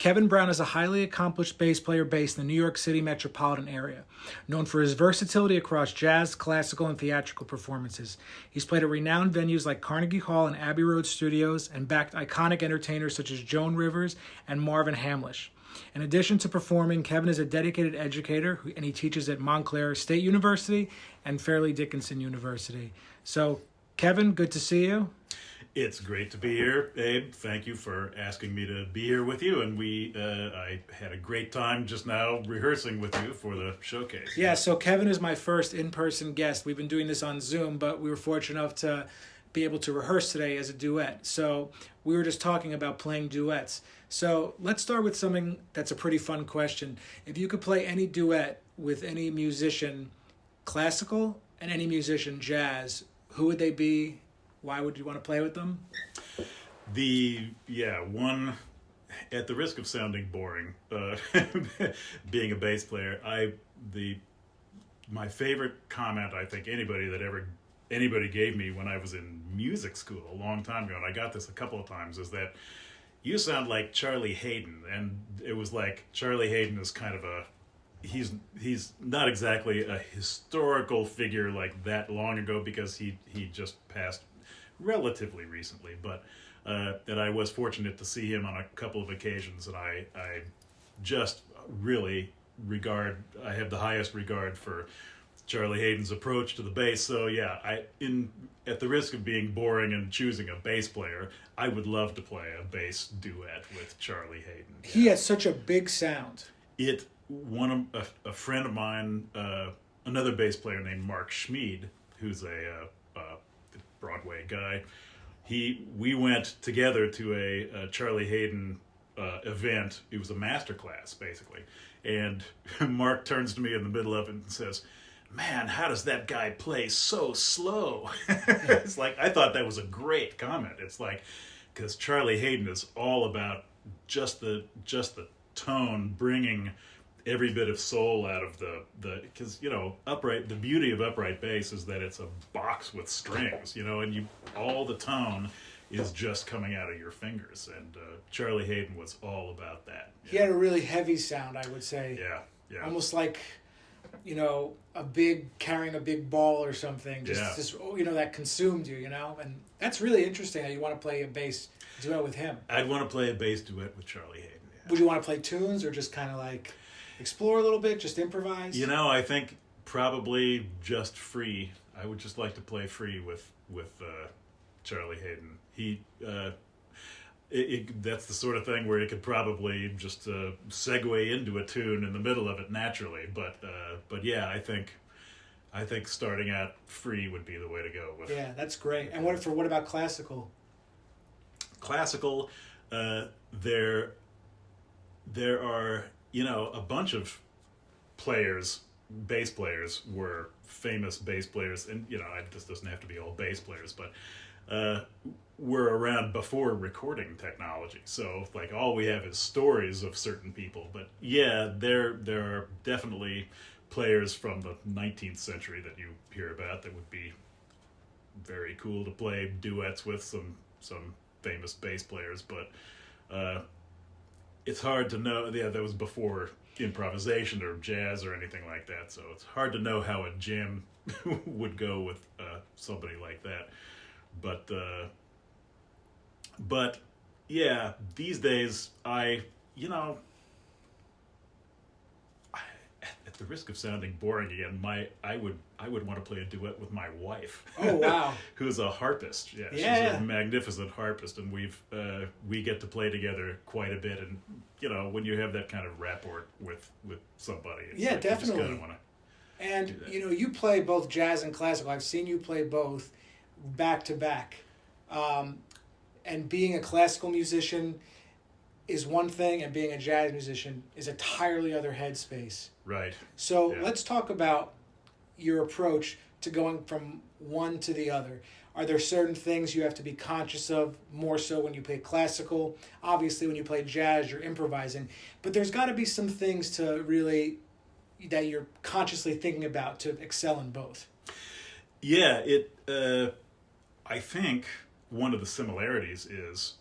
Kevin Brown is a highly accomplished bass player based in the New York City metropolitan area, known for his versatility across jazz, classical, and theatrical performances. He's played at renowned venues like Carnegie Hall and Abbey Road Studios and backed iconic entertainers such as Joan Rivers and Marvin Hamlisch. In addition to performing, Kevin is a dedicated educator, and he teaches at Montclair State University and Fairleigh Dickinson University. So, Kevin, good to see you. It's great to be here, Abe. Thank you for asking me to be here with you. And I had a great time just now rehearsing with you for the showcase. Yeah, so Kevin is my first in-person guest. We've been doing this on Zoom, but we were fortunate enough to be able to rehearse today as a duet. So we were just talking about playing duets. So let's start with something that's a pretty fun question. If you could play any duet with any musician, classical, and any musician, jazz, who would they be? Why would you want to play with them? One, at the risk of sounding boring, being a bass player, my favorite comment I think anybody gave me when I was in music school a long time ago, and I got this a couple of times, is that you sound like Charlie Haydn. And it was like, Charlie Haydn is kind of he's not exactly a historical figure like that long ago, because he just passed relatively recently, but that I was fortunate to see him on a couple of occasions, and I just really I have the highest regard for Charlie Haydn's approach to the bass. So yeah, at the risk of being boring and choosing a bass player, I would love to play a bass duet with Charlie Haydn. He has such a big sound. A friend of mine, another bass player named Mark Schmid, who's a Broadway guy, we went together to a Charlie Haydn event. It was a master class, basically, and Mark turns to me in the middle of it and says, "Man, how does that guy play so slow?" It's like, I thought that was a great comment. It's like, because Charlie Haydn is all about just the tone, bringing every bit of soul out of because the beauty of upright bass is that it's a box with strings, and all the tone is just coming out of your fingers, and Charlie Haydn was all about that. He had a really heavy sound, I would say. Yeah. Almost like, carrying a big ball or something, that consumed you, and that's really interesting how you want to play a bass duet with him. I'd want to play a bass duet with Charlie Haydn. Yeah. Would you want to play tunes or just kind of like explore a little bit, just improvise? I think probably just free. I would just like to play free with Charlie Haydn. That's the sort of thing where you could probably just segue into a tune in the middle of it naturally. But yeah, I think starting out free would be the way to go. Yeah, that's great. And what about classical? Classical, there are a bunch of bass players were famous bass players, and this doesn't have to be all bass players, but were around before recording technology. So like all we have is stories of certain people. But yeah, there are definitely players from the 19th century that you hear about that would be very cool to play duets with some famous bass players, but it's hard to know. Yeah, that was before improvisation or jazz or anything like that, so it's hard to know how a jam would go with somebody like that. But yeah, these days at the risk of sounding boring again, I would want to play a duet with my wife. Oh wow! Who's a harpist? Yeah, she's a magnificent harpist, and we get to play together quite a bit. And when you have that kind of rapport with somebody, it's definitely. You just kind of want to. And you play both jazz and classical. I've seen you play both back to back, and being a classical musician is one thing, and being a jazz musician is a entirely other headspace. Right. So let's talk about your approach to going from one to the other. Are there certain things you have to be conscious of more so when you play classical? Obviously, when you play jazz, you're improvising. But there's got to be some things that you're consciously thinking about to excel in both. Yeah, I think one of the similarities is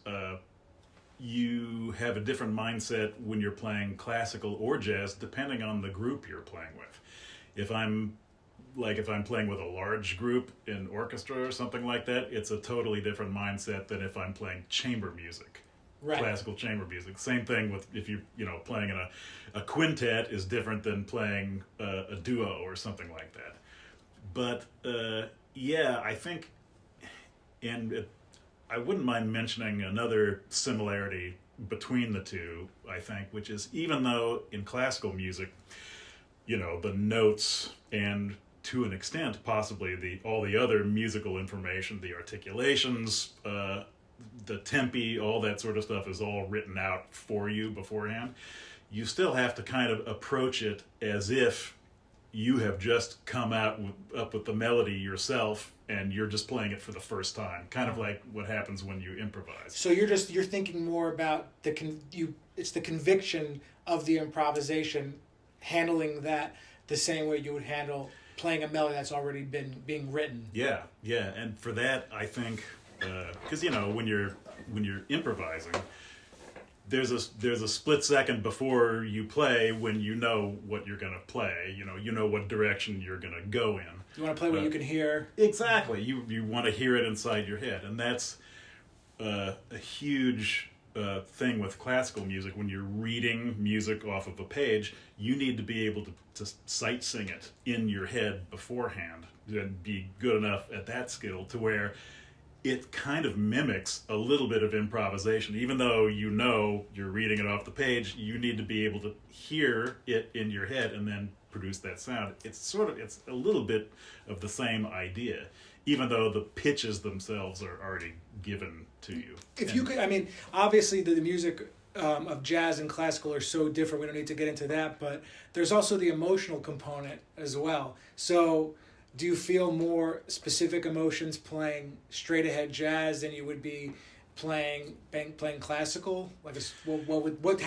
you have a different mindset when you're playing classical or jazz, depending on the group you're playing with. If I'm playing with a large group in orchestra or something like that, it's a totally different mindset than if I'm playing chamber music, Right. classical chamber music. Same thing with if you playing in a quintet is different than playing a duo or something like that. But I think, I wouldn't mind mentioning another similarity between the two, I think, which is even though in classical music, the notes and to an extent possibly all the other musical information, the articulations, the tempi, all that sort of stuff is all written out for you beforehand. You still have to kind of approach it as if you have just come up with the melody yourself and you're just playing it for the first time, kind of like what happens when you improvise. So you're thinking more about it's the conviction of the improvisation, handling that the same way you would handle playing a melody that's already been being written. Yeah, and for that I think because when you're improvising, there's a split second before you play when you know what you're going to play. You know what direction you're going to go in. You want to play what you can hear. Exactly. You want to hear it inside your head, and that's a huge thing with classical music. When you're reading music off of a page, you need to be able to sight sing it in your head beforehand and be good enough at that skill to where it kind of mimics a little bit of improvisation. Even though you're reading it off the page, you need to be able to hear it in your head and then produce that sound. It's a little bit of the same idea, even though the pitches themselves are already given to you. Obviously the music of jazz and classical are so different, we don't need to get into that, but there's also the emotional component as well. So do you feel more specific emotions playing straight ahead jazz than you would be playing classical? How do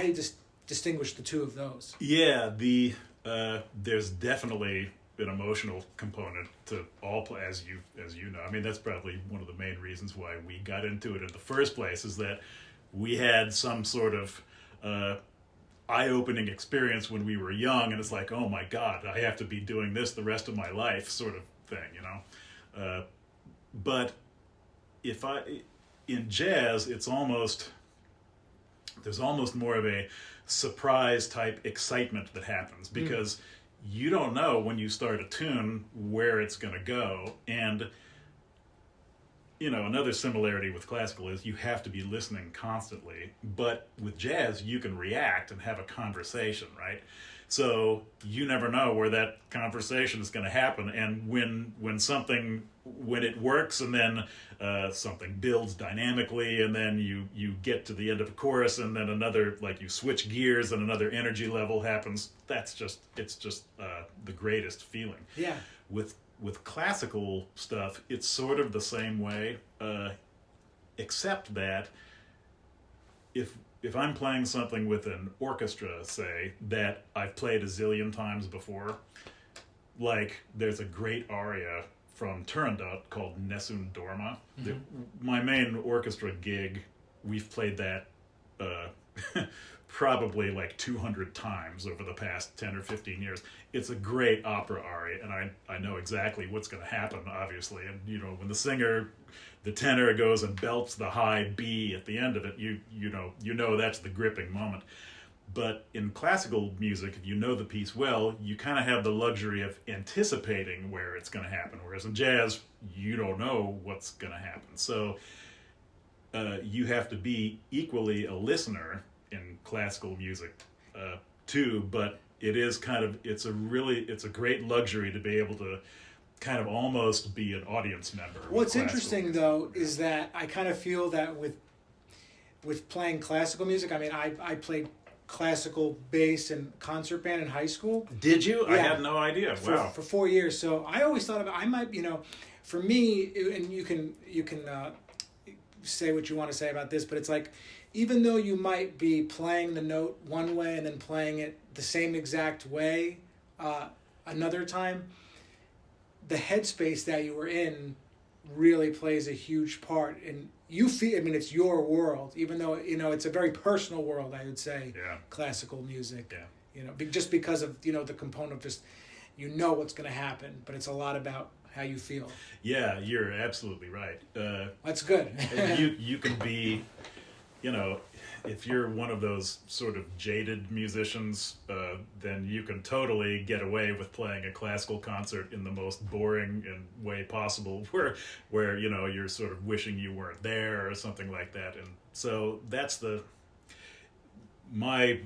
you distinguish the two of those? Yeah, there's definitely an emotional component to all play, as you know. I mean, that's probably one of the main reasons why we got into it in the first place, is that we had some sort of eye-opening experience when we were young, and it's like, oh my God, I have to be doing this the rest of my life, sort of thing, But in jazz, there's almost more of a surprise type excitement that happens, because you don't know when you start a tune where it's going to go. And another similarity with classical is you have to be listening constantly, but with jazz you can react and have a conversation, right? So you never know where that conversation is going to happen, and when it works, and then something builds dynamically, and then you get to the end of a chorus, and then another, like, you switch gears and another energy level happens. It's just the greatest feeling. Yeah. With classical stuff, it's sort of the same way, except that if I'm playing something with an orchestra, say, that I've played a zillion times before, like there's a great aria from Turandot called Nessun Dorma. Mm-hmm. My main orchestra gig, we've played that probably like 200 times over the past 10 or 15 years. It's a great opera aria, and I know exactly what's going to happen, obviously. And when the tenor goes and belts the high B at the end of it, you know that's the gripping moment. But in classical music, if you know the piece well, you kind of have the luxury of anticipating where it's going to happen, whereas in jazz, you don't know what's going to happen. So you have to be equally a listener in classical music too, but it's a great luxury to be able to kind of almost be an audience member. What's interesting though is that I kind of feel that with playing classical music, I mean, I played classical bass and concert band in high school. Did you? Yeah. I had no idea. Wow. For 4 years. So I always thought I might, for me, and you can say what you want to say about this, but it's like, even though you might be playing the note one way and then playing it the same exact way another time, the headspace that you were in really plays a huge part in you feel. I mean, it's your world, even though it's a very personal world. I would say, classical music. Yeah. Just because of the component of just what's going to happen, but it's a lot about how you feel. Yeah, you're absolutely right. That's good. you can be, if you're one of those sort of jaded musicians, then you can totally get away with playing a classical concert in the most boring way possible, where you're sort of wishing you weren't there or something like that. And so that's my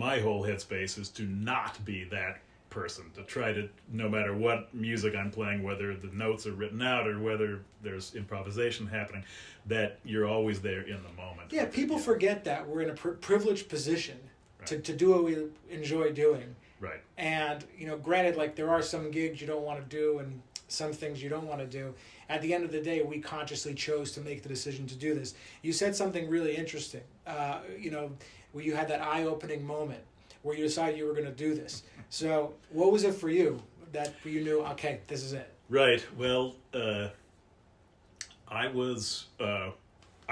whole headspace is to not be that person, to try to, no matter what music I'm playing, whether the notes are written out or whether there's improvisation happening, that you're always there in the moment. Yeah, people forget that we're in a privileged position to do what we enjoy doing. Right. And, granted, like there are some gigs you don't want to do and some things you don't want to do. At the end of the day, we consciously chose to make the decision to do this. You said something really interesting, where you had that eye-opening moment where you decided you were going to do this. So what was it for you that you knew, okay, this is it? Right. Well, I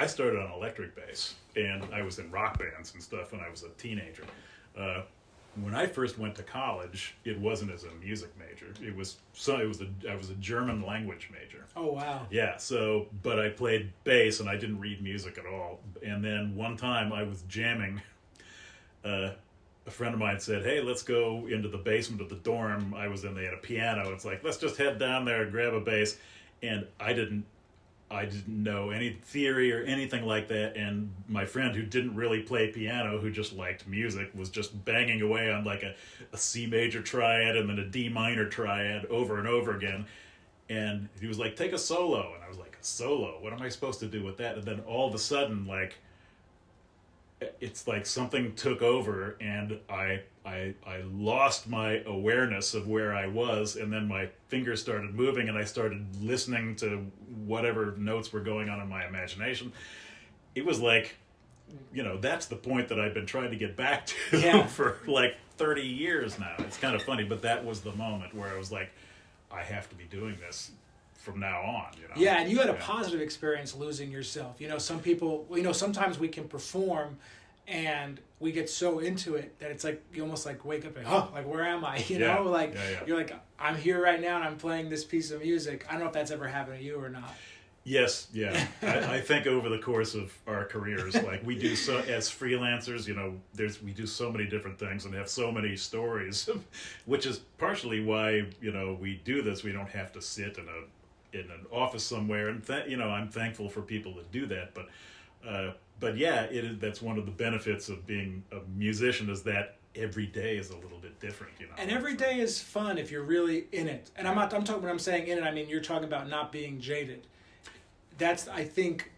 started on electric bass, and I was in rock bands and stuff when I was a teenager. When I first went to college, it wasn't as a music major. I was a German language major. Oh, wow. Yeah. So, but I played bass and I didn't read music at all. And then one time I was jamming. A friend of mine said, "Hey, let's go into the basement of the dorm." I was in. They had a piano. It's like, let's just head down there and grab a bass. And I didn't know any theory or anything like that. And my friend, who didn't really play piano, who just liked music, was just banging away on like a C major triad and then a D minor triad over and over again. And he was like, "Take a solo." And I was like, "A solo? What am I supposed to do with that?" And then all of a sudden, like, it's like something took over, and I lost my awareness of where I was, and then my fingers started moving, and I started listening to whatever notes were going on in my imagination. It was like, that's the point that I've been trying to get back to for like 30 years now. It's kind of funny, but that was the moment where I was like, I have to be doing this from now on. Yeah, and you had a positive experience losing yourself. Some people, sometimes we can perform and we get so into it that it's like you almost like wake up and like where am I? You're like, I'm here right now and I'm playing this piece of music. I don't know if that's ever happened to you or not. Yes, yeah. I think over the course of our careers, like we do so as freelancers, we do so many different things and have so many stories, which is partially why we do this. We don't have to sit in an office somewhere, and I'm thankful for people that do that. But yeah, that's one of the benefits of being a musician, is that every day is a little bit different. And every day is fun if you're really in it. And I'm talking when I'm saying in it, I mean you're talking about not being jaded. I think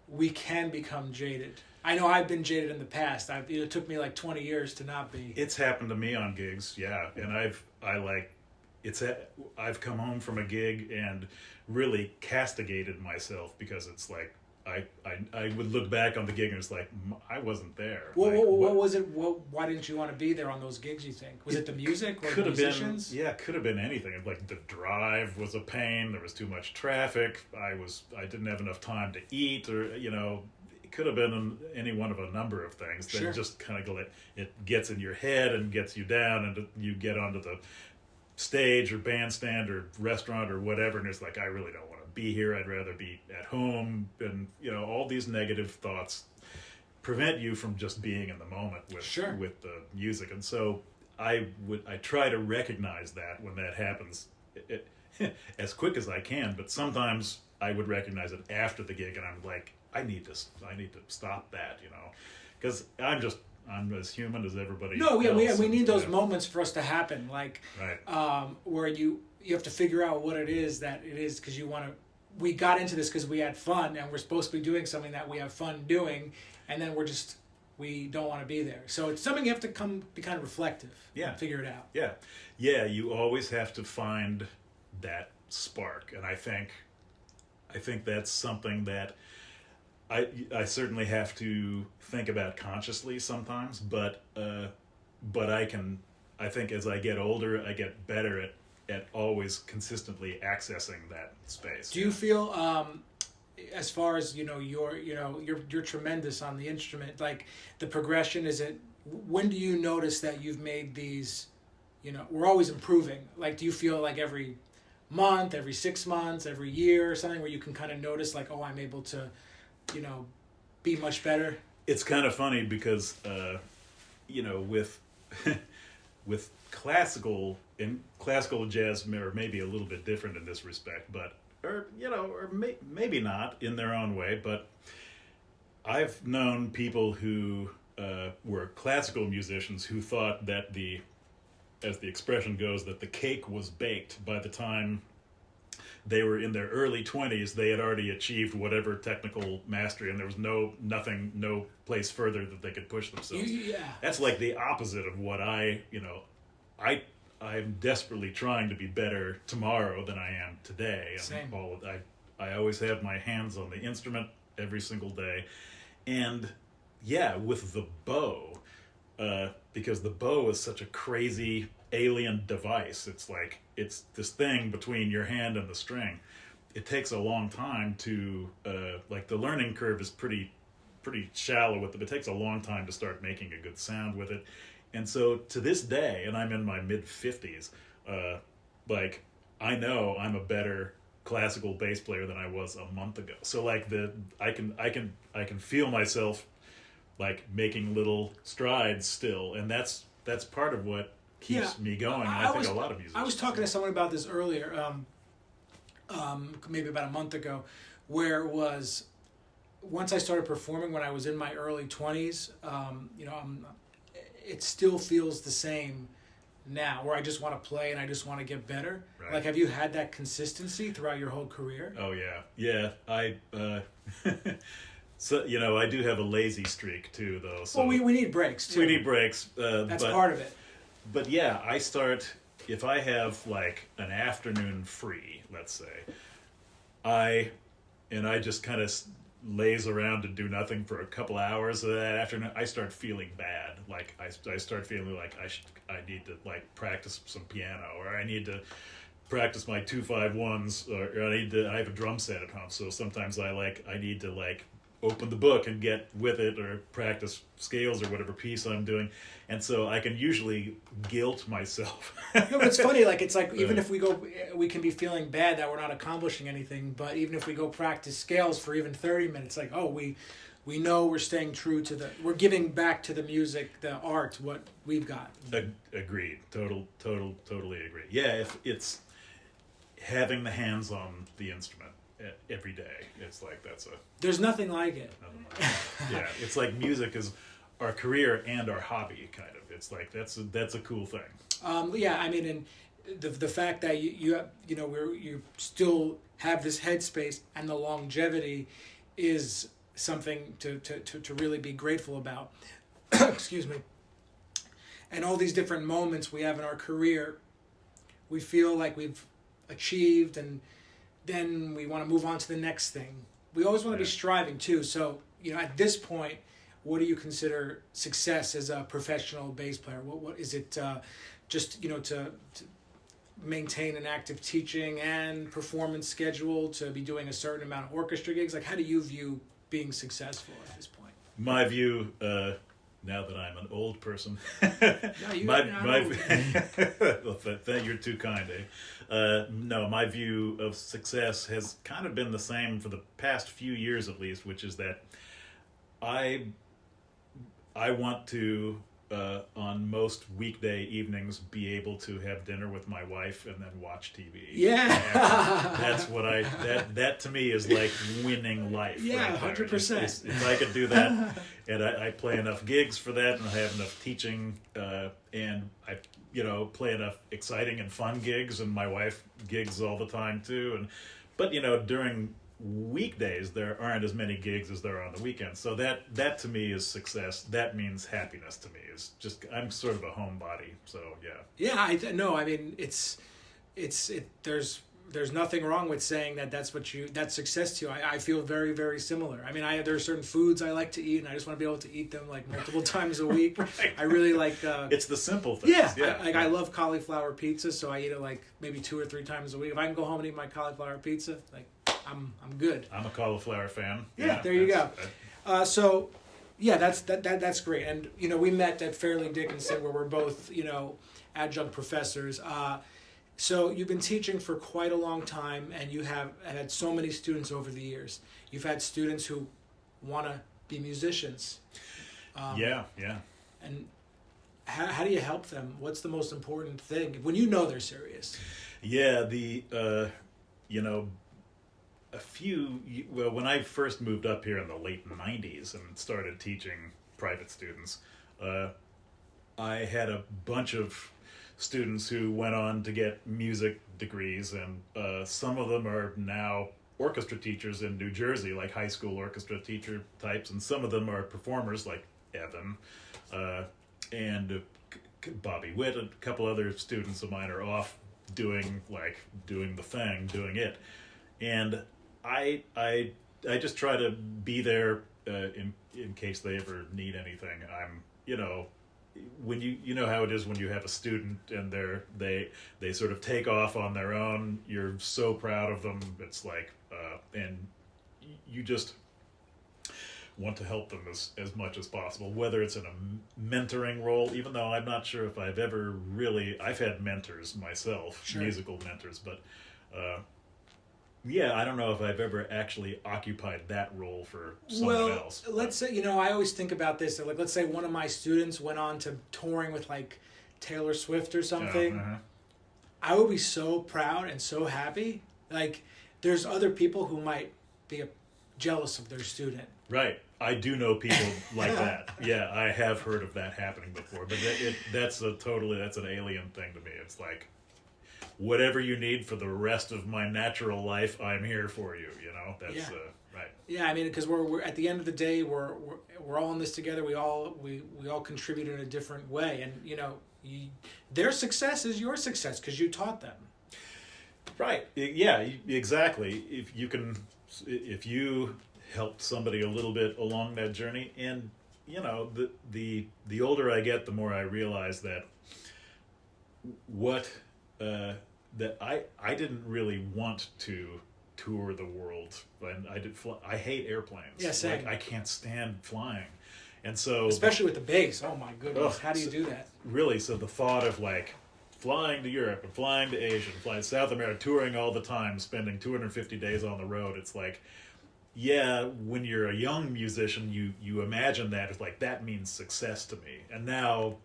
we can become jaded. I know I've been jaded in the past. It took me like 20 years to not be. It's happened to me on gigs, yeah. And I've come home from a gig and really castigated myself, because it's like I would look back on the gig and it's like, I wasn't there. What was it? Why didn't you want to be there on those gigs, you think? Was it the music or the musicians? Could have been anything. Like the drive was a pain. There was too much traffic. I didn't have enough time to eat, or it could have been any one of a number of things that just kind of it gets in your head and gets you down, and you get onto the stage or bandstand or restaurant or whatever, and it's like, I really don't want to be here. I'd rather be at home. And all these negative thoughts prevent you from just being in the moment with the music. And so I try to recognize that when that happens as quick as I can, but sometimes I would recognize it after the gig, and I'm like, I need to stop that, because I'm as human as everybody else. We need those moments for us to happen, like where you have to figure out what it is that it is, because we got into this because we had fun, and we're supposed to be doing something that we have fun doing, and then we don't want to be there. So it's something you have to be kind of reflective and figure it out. Yeah, you always have to find that spark, and I think that's something that I certainly have to think about consciously sometimes, but I think as I get older, I get better at always consistently accessing that space. Do you feel, as far as you're tremendous on the instrument, like the progression? Is it, when do you notice that you've made these? We're always improving. Like, do you feel like every month, every 6 months, every year, or something where you can kind of notice, like, oh, I'm able to, be much better? It's kind of funny because, with with classical jazz are maybe a little bit different in this respect, but maybe not in their own way. But I've known people who were classical musicians who thought that as the expression goes, that the cake was baked by the time they were in their early 20s. They had already achieved whatever technical mastery, and there was no place further that they could push themselves. Yeah. That's like the opposite of what I'm desperately trying to be better tomorrow than I am today. Same. I always have my hands on the instrument every single day, and with the bow. Because the bow is such a crazy alien device. It's like, it's this thing between your hand and the string. It takes a long time to, the learning curve is pretty shallow with it. It takes a long time to start making a good sound with it. And so to this day, and I'm in my mid-50s, I know I'm a better classical bass player than I was a month ago. So I can feel myself making little strides still, and that's part of what keeps me going. I think a lot of musicians. I was talking to someone about this earlier, maybe about a month ago, where it was, once I started performing when I was in my early 20s, it still feels the same now, where I just want to play and I just want to get better. Right. Like, have you had that consistency throughout your whole career? Oh yeah. I so I do have a lazy streak too, though. So well, we need breaks too. We need breaks. That's part of it. But yeah, I start, if I have an afternoon free, let's say, I just kind of laze around and do nothing for a couple hours of that afternoon. I start feeling bad. I start feeling like I need to practice some piano, or I need to practice my 2-5-1s, or I have a drum set at home, so sometimes I need to open the book and get with it, or practice scales or whatever piece I'm doing. And so I can usually guilt myself. No, but it's funny, even if we can be feeling bad that we're not accomplishing anything, but even if we go practice scales for even 30 minutes, we know we're staying true to we're giving back to the music, the art, what we've got. Agreed. Totally agree. Yeah, if it's having the hands on the instrument every day, it's there's nothing like it. Yeah, it's like music is our career and our hobby, kind of. It's that's a cool thing. And the fact that you still have this headspace and the longevity is something to really be grateful about. Excuse me. And all these different moments we have in our career, we feel like we've achieved, and then we want to move on to the next thing. We always want to be striving too. So, at this point, what do you consider success as a professional bass player? What is it? Just to maintain an active teaching and performance schedule, to be doing a certain amount of orchestra gigs? How do you view being successful at this point? My view, now that I'm an old person, you're too kind, eh? No, my view of success has kind of been the same for the past few years, at least, which is that I want to, on most weekday evenings, be able to have dinner with my wife and then watch TV. Yeah. That's what that to me is like winning life. Yeah, right 100%. If I could do that, and I play enough gigs for that, and I have enough teaching, and I play enough exciting and fun gigs, and my wife gigs all the time too, but during weekdays there aren't as many gigs as there are on the weekends, so that to me is success. That means happiness to me. Is just, I'm sort of a homebody, so yeah. I mean, there's there's nothing wrong with saying that's success to you. I feel very, very similar. I mean, there are certain foods I like to eat, and I just want to be able to eat them like multiple times a week. Right. I really like. It's the simple things. Yeah, I love cauliflower pizza, so I eat it like maybe 2 or 3 times a week. If I can go home and eat my cauliflower pizza, like I'm good. I'm a cauliflower fan. Yeah, there you go. So, yeah, that's great. And we met at Fairleigh Dickinson, where we're both adjunct professors. So you've been teaching for quite a long time, and you have had so many students over the years. You've had students who want to be musicians. Yeah. And how do you help them? What's the most important thing when you know they're serious? Yeah, when I first moved up here in the late 90s and started teaching private students, I had a bunch of students who went on to get music degrees, and some of them are now orchestra teachers in New Jersey, like high school orchestra teacher types, and some of them are performers like Evan and Bobby Witt. A couple other students of mine are off doing the thing, doing it, and I just try to be there in case they ever need anything. I'm when you know how it is when you have a student and they sort of take off on their own. You're so proud of them. It's like and you just want to help them as much as possible, whether it's in a mentoring role, even though I'm not sure if I've had mentors myself, sure. Musical mentors, but I don't know if I've ever actually occupied that role for someone else. Well, let's say, I always think about this. Like, let's say one of my students went on to touring with, like, Taylor Swift or something. Uh-huh. I would be so proud and so happy. Like, there's other people who might be jealous of their student. Right. I do know people like that. Yeah, I have heard of that happening before. But that's an alien thing to me. It's like, whatever you need for the rest of my natural life, I'm here for you. That's right. Yeah, I mean, because we're at the end of the day, we're all in this together. We all contribute in a different way, and their success is your success because you taught them. Right. Yeah. Exactly. If you helped somebody a little bit along that journey, and the older I get, the more I realize that that I didn't really want to tour the world, and I hate airplanes. Yeah, same. Like, I can't stand flying, and so especially with the bass. Oh my goodness, how do you do that? Really, so the thought of like flying to Europe and flying to Asia and flying to South America, touring all the time, spending 250 days on the road, it's like, yeah, when you're a young musician, you imagine that it's like that means success to me, and now.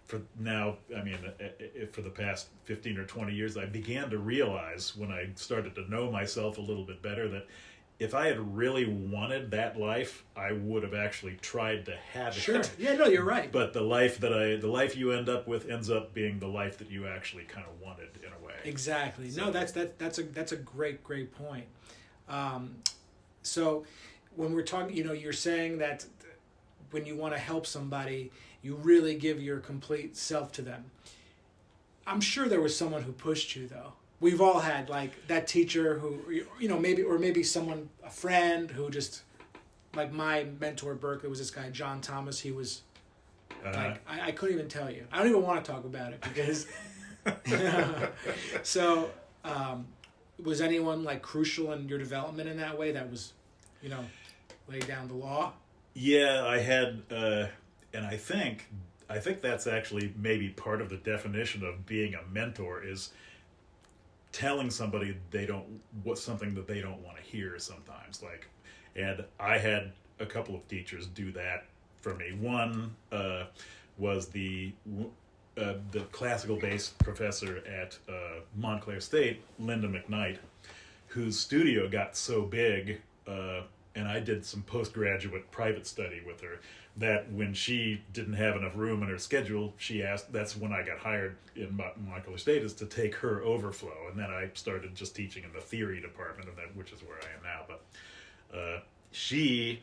For the past 15 or 20 years, I began to realize when I started to know myself a little bit better that if I had really wanted that life, I would have actually tried to have it. Sure. Yeah, no, you're right. But the life you end up with ends up being the life that you actually kind of wanted in a way. Exactly. So, no, that's a great point. So when we're talking, you're saying that when you want to help somebody, you really give your complete self to them. I'm sure there was someone who pushed you, though. We've all had, like, that teacher who, maybe someone, a friend who just, like my mentor at Berkeley was this guy, John Thomas. He was, like, I couldn't even tell you. I don't even want to talk about it because, So, was anyone, like, crucial in your development in that way that was, laid down the law? Yeah, I had... And I think that's actually maybe part of the definition of being a mentor is telling somebody something that they don't want to hear sometimes. Like, and I had a couple of teachers do that for me. One was the classical bass professor at Montclair State, Linda McKnight, whose studio got so big, and I did some postgraduate private study with her, that when she didn't have enough room in her schedule, she asked, that's when I got hired in Montclair State, is to take her overflow. And then I started just teaching in the theory department of that, which is where I am now. But she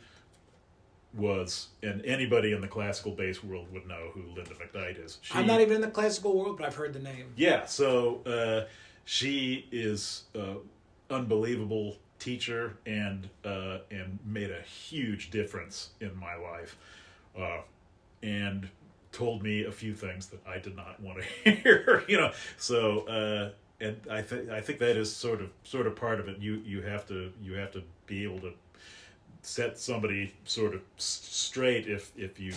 was, and anybody in the classical bass world would know who Linda McKnight is. I'm not even in the classical world, but I've heard the name. Yeah, so she is unbelievable teacher and made a huge difference in my life, and told me a few things that I did not want to hear. So and I think that is sort of part of it. You have to be able to set somebody sort of straight if you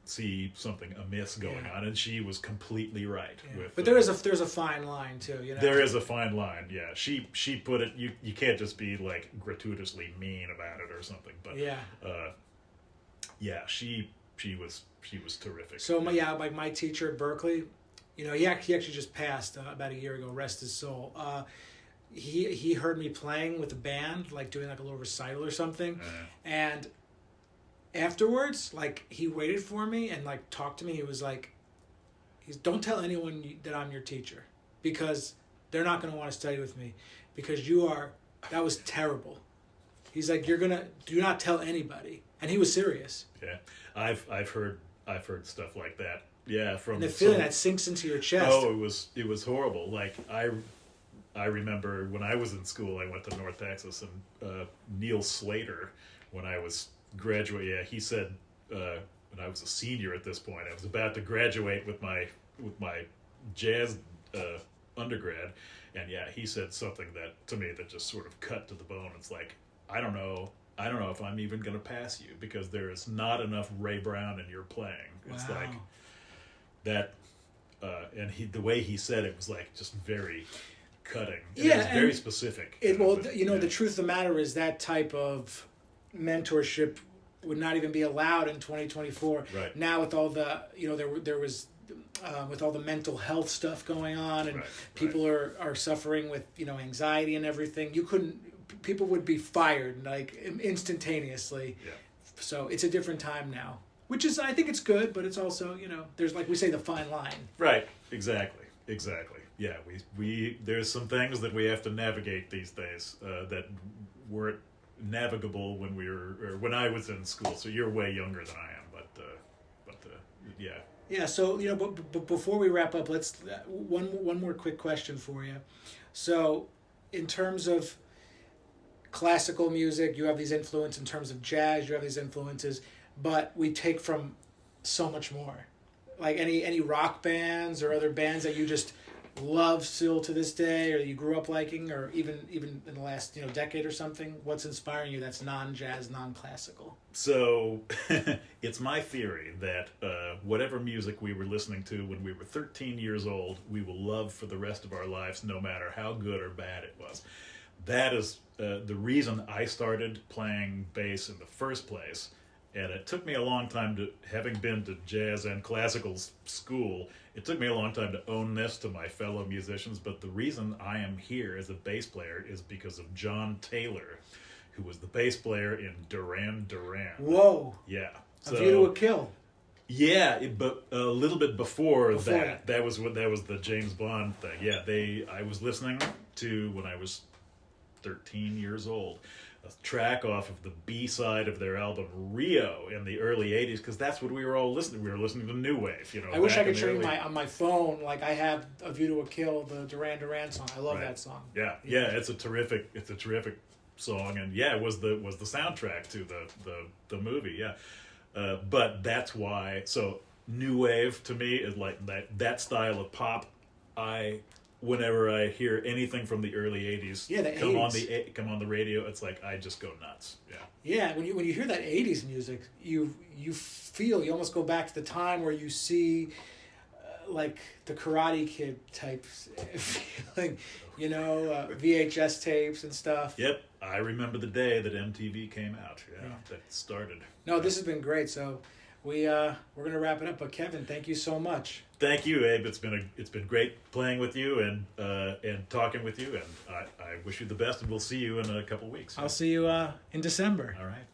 see something amiss going on, and she was completely right. With, but there's a fine line too. There is a fine line. Yeah, she put it. You can't just be like gratuitously mean about it or something. But she was terrific. So my teacher at Berkeley, he actually just passed about a year ago. Rest his soul. He heard me playing with a band, like doing like a little recital or something, and afterwards, like he waited for me and like talked to me. He was like, "Don't tell anyone that I'm your teacher, because they're not going to want to study with me, because that was terrible." He's like, do not tell anybody, and he was serious. Yeah, I've heard stuff like that. Yeah, from and the feeling that sinks into your chest. Oh, it was horrible. Like I remember when I was in school, I went to North Texas, and Neil Slater, when I was graduating, he said, when I was a senior at this point, I was about to graduate with my jazz undergrad, and he said something to me that just sort of cut to the bone. It's like, I don't know if I'm even going to pass you, because there is not enough Ray Brown in your playing. It's like that, and the way he said it was like just very cutting. And it was very specific. The truth of the matter is that type of mentorship would not even be allowed in 2024. Right. Now with all the, there was with all the mental health stuff going on, and people are suffering with, anxiety and everything. People would be fired like instantaneously. Yeah. So it's a different time now, which is, I think it's good, but it's also, there's, like we say, the fine line. Right. Exactly. Yeah, we there's some things that we have to navigate these days that weren't navigable when I was in school. So you're way younger than I am, but yeah. Yeah. So but before we wrap up, let's one more quick question for you. So, in terms of classical music, you have these influences. In terms of jazz, you have these influences, but we take from so much more. Like any rock bands or other bands that you just love still to this day, or you grew up liking, or even in the last decade or something? What's inspiring you that's non-jazz, non-classical? So it's my theory that whatever music we were listening to when we were 13 years old, we will love for the rest of our lives, no matter how good or bad it was. That is the reason I started playing bass in the first place. And it took me a long time having been to jazz and classical school, it took me a long time to own this to my fellow musicians. But the reason I am here as a bass player is because of John Taylor, who was the bass player in Duran Duran. Whoa. Yeah. A View to a Kill. Yeah, but a little bit before that. That was the James Bond thing. Yeah, I was listening to, when I was 13 years old, a track off of the B-side of their album Rio in the early 80s, because that's what we were all listening. We were listening to new wave, I wish I could show you on my phone, like I have A View to a Kill, the Duran Duran song. I love that song. Yeah, it's a terrific song, and it was the soundtrack to the movie. Yeah, but that's why. So new wave to me is like that style of pop. Whenever I hear anything from the early 80s, come on the radio, it's like I just go nuts. Yeah, when you hear that 80s music, you almost go back to the time where you see like the Karate Kid type feeling, VHS tapes and stuff. Yep, I remember the day that MTV came out. Yeah. That started. No, this has been great. So we're gonna wrap it up. But Kevin, thank you so much. Thank you, Abe. It's been great playing with you and talking with you, and I wish you the best, and we'll see you in a couple weeks. I'll see you in December. All right.